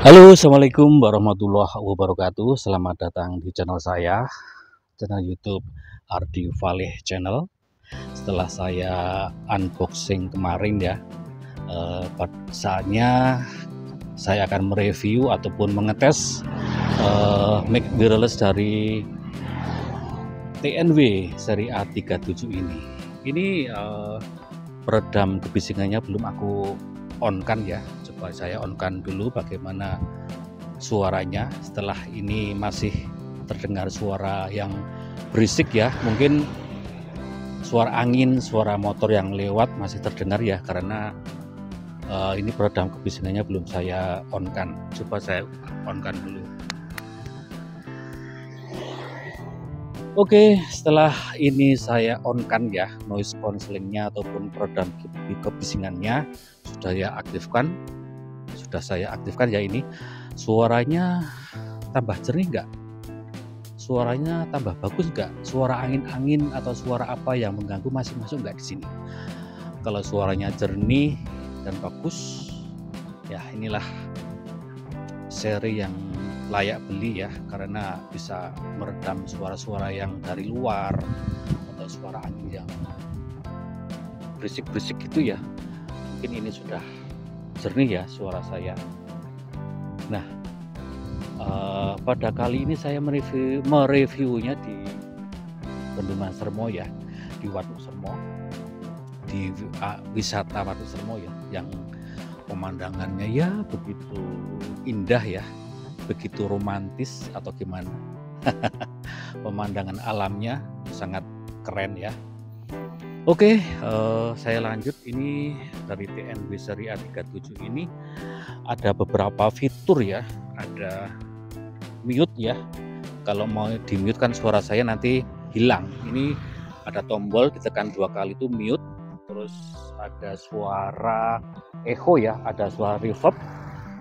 Halo, assalamualaikum warahmatullahi wabarakatuh. Selamat datang di channel saya, channel YouTube Ardi Valeh Channel. Setelah saya unboxing kemarin ya, pada saatnya saya akan mereview ataupun mengetes mic wireless dari TNW seri A37 ini. Ini peredam kebisingannya belum aku on kan ya. Coba saya on kan dulu bagaimana suaranya. Setelah ini masih terdengar suara yang berisik ya, mungkin suara angin, suara motor yang lewat masih terdengar ya, karena ini peredam kebisingannya belum saya on kan. Coba saya on kan dulu. Oke, setelah ini saya on kan ya, noise cancelling-nya ataupun peredam kebisingannya sudah saya aktifkan ya. Ini suaranya tambah jernih nggak? Suaranya tambah bagus nggak? Suara angin-angin atau suara apa yang mengganggu masih masuk nggak di sini? Kalau suaranya jernih dan bagus, ya inilah seri yang layak beli ya, karena bisa meredam suara-suara yang dari luar atau suara angin yang berisik-berisik gitu ya. Mungkin ini sudah jernih ya suara saya. Nah, pada kali ini saya mereviewnya di Bendungan Sermo ya, di Waduk Sermo, di wisata Waduk Sermo ya, yang pemandangannya ya begitu indah ya, begitu romantis atau gimana. Pemandangan alamnya sangat keren ya. Oke, saya lanjut. Ini dari TNW seri A37 ini ada beberapa fitur ya. Ada mute ya, kalau mau di mute kan suara saya nanti hilang. Ini ada tombol, ditekan 2 kali itu mute. Terus ada suara echo ya, ada suara reverb,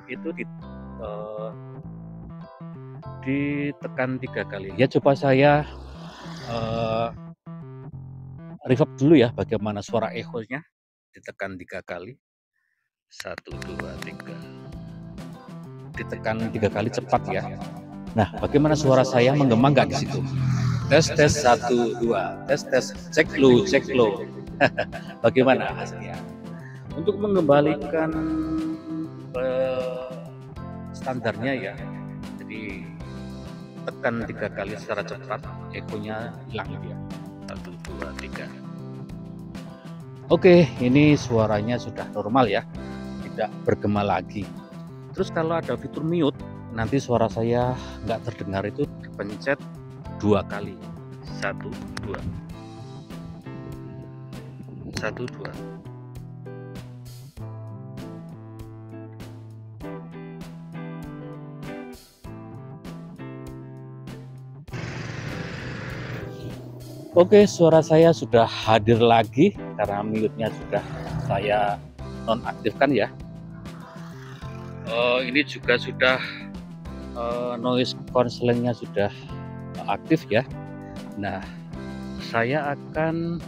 itu ditekan 3 kali ya. Coba saya reverb dulu ya, bagaimana suara echo nya. Ditekan 3 kali, 1 2 3, ditekan 3 kali cepat ya. Nah, bagaimana suara saya menggema nggak di situ? Tes 1 2, tes cek low. Bagaimana hasilnya? Untuk mengembalikan standarnya ya, jadi tekan 3 kali secara cepat, ekonya hilang ya. 1 2 3. Oke, ini suaranya sudah normal ya, tidak bergema lagi. Terus kalau ada fitur mute, nanti suara saya nggak terdengar, itu pencet 2 kali, 1 2 1 2. Oke, suara saya sudah hadir lagi karena mute-nya sudah saya nonaktifkan ya. Ini juga sudah noise cancelling-nya sudah aktif ya. Nah, saya akan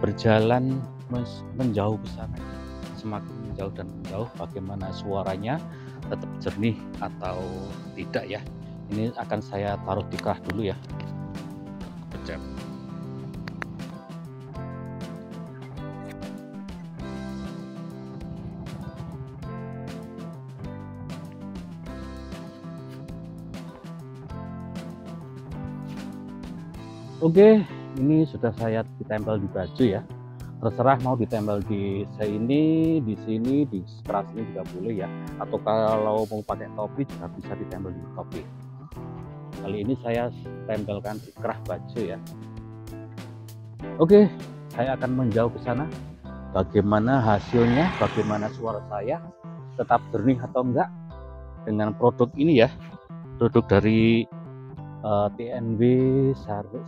berjalan menjauh ke sana, semakin menjauh dan menjauh, bagaimana suaranya tetap jernih atau tidak ya. Ini akan saya taruh di kerah dulu ya. Pencet. Oke, ini sudah saya ditempel di baju ya. Terserah mau ditempel di sini, di sini, di sebelah sini juga boleh ya. Atau kalau mau pakai topi juga bisa ditempel di topi. Kali ini saya tempelkan di kerah baju ya. Oke, saya akan menjauh ke sana. Bagaimana hasilnya, bagaimana suara saya, tetap jernih atau enggak dengan produk ini ya. Produk dari TNW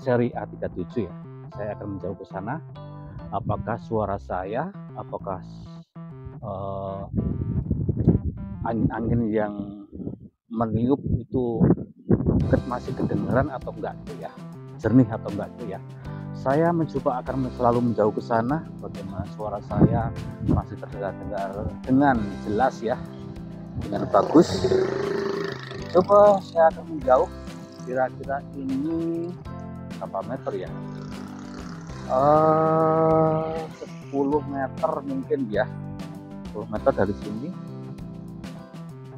seri A37 ya. Saya akan menjauh ke sana. Apakah suara saya, apakah angin-angin yang meniup itu masih kedengaran atau enggak gitu ya, jernih atau enggak gitu ya. Saya mencoba akan selalu menjauh ke sana, bagaimana suara saya masih terdengar dengan jelas ya. dengan bagus. Coba saya akan menjauh, kira-kira ini berapa meter ya? 10 meter mungkin ya, 10 meter dari sini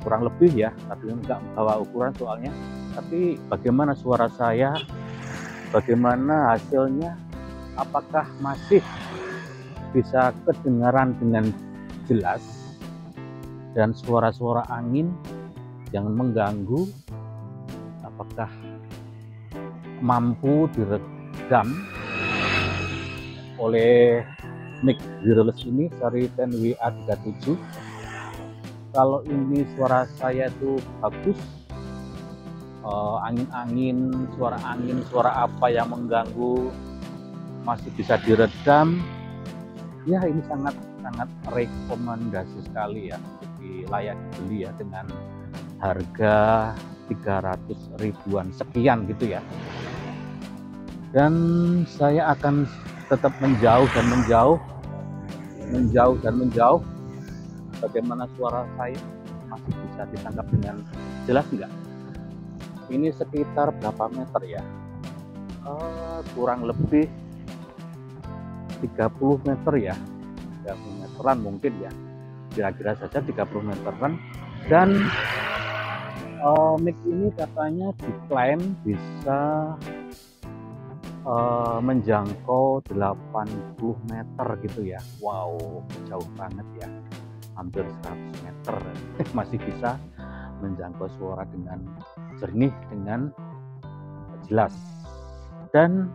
kurang lebih ya, tapi enggak bawa ukuran soalnya. Tapi bagaimana suara saya, bagaimana hasilnya, apakah masih bisa kedengaran dengan jelas dan suara-suara angin yang mengganggu, apakah mampu diredam oleh mic wireless ini seri 10WA37. Kalau ini suara saya itu bagus, angin-angin, suara apa yang mengganggu masih bisa diredam, ya ini sangat rekomendasi sekali ya, layak dibeli ya, dengan harga 300 ribuan sekian gitu ya. Dan saya akan tetap menjauh dan menjauh. Bagaimana suara saya masih bisa ditangkap dengan jelas enggak? Ini sekitar berapa meter ya? Kurang lebih 30 meter ya, 30 meteran mungkin ya, kira-kira saja 30 meteran. Dan mic ini katanya diklaim bisa menjangkau 80 meter gitu ya. Wow, jauh banget ya, hampir 100 meter masih bisa menjangkau suara dengan jernih, dengan jelas. Dan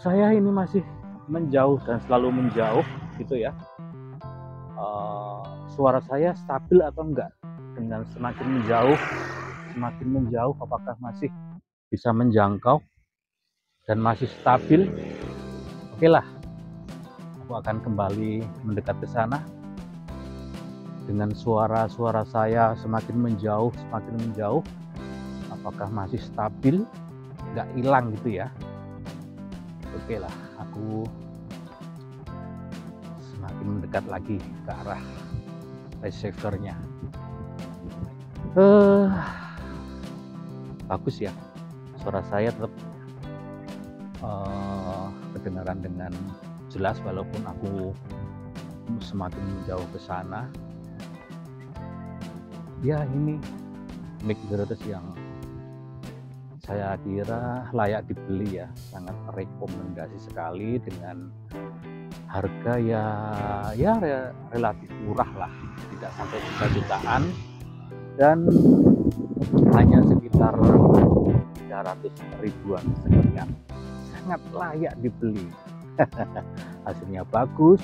saya ini masih menjauh dan selalu menjauh gitu ya. Suara saya stabil atau enggak? Dengan semakin menjauh apakah masih bisa menjangkau dan masih stabil? Oke lah, aku akan kembali mendekat ke sana. Dengan suara saya semakin menjauh, apakah masih stabil, nggak hilang gitu ya? Oke lah, aku semakin mendekat lagi ke arah receivernya. Bagus ya, suara saya tetap kedengaran dengan jelas walaupun aku semakin menjauh ke sana. Ya, ini mic wireless yang saya kira layak dibeli ya, sangat rekomendasi sekali dengan harga ya relatif murah lah, tidak sampai jutaan, dan hanya sekitar 300 ribuan sekian, sangat layak dibeli. Hasilnya bagus,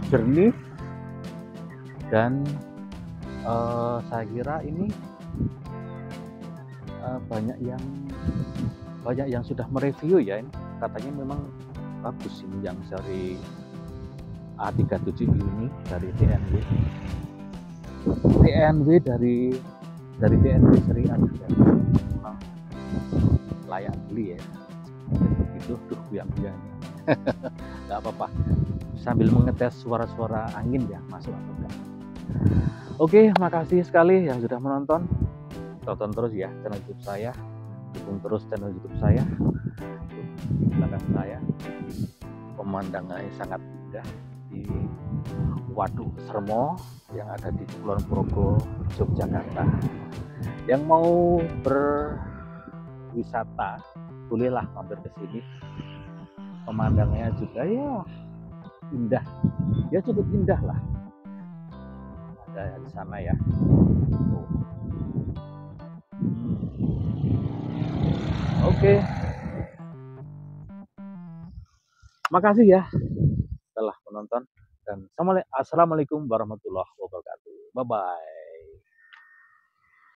jernih, dan saya kira ini banyak yang sudah mereview ya, ini katanya memang bagus ini yang seri A37 ini dari TNW dari TNW seri A37 memang layak beli ya. Begitu tuh buyang-buyang ini. Nggak apa-apa, sambil mengetes suara-suara angin ya, masuk atau enggak. Oke, makasih sekali yang sudah menonton. Tonton terus ya channel YouTube saya, dukung terus channel YouTube saya. Di belakang saya pemandangannya sangat indah di Waduk Sermo yang ada di Kulon Progo, Yogyakarta. Yang mau berwisata bolehlah mampir ke sini. Pemandangannya juga ya indah, ya cukup indah lah. Ada di sana ya. Oke. Makasih ya telah menonton, dan assalamualaikum warahmatullahi wabarakatuh. Bye bye.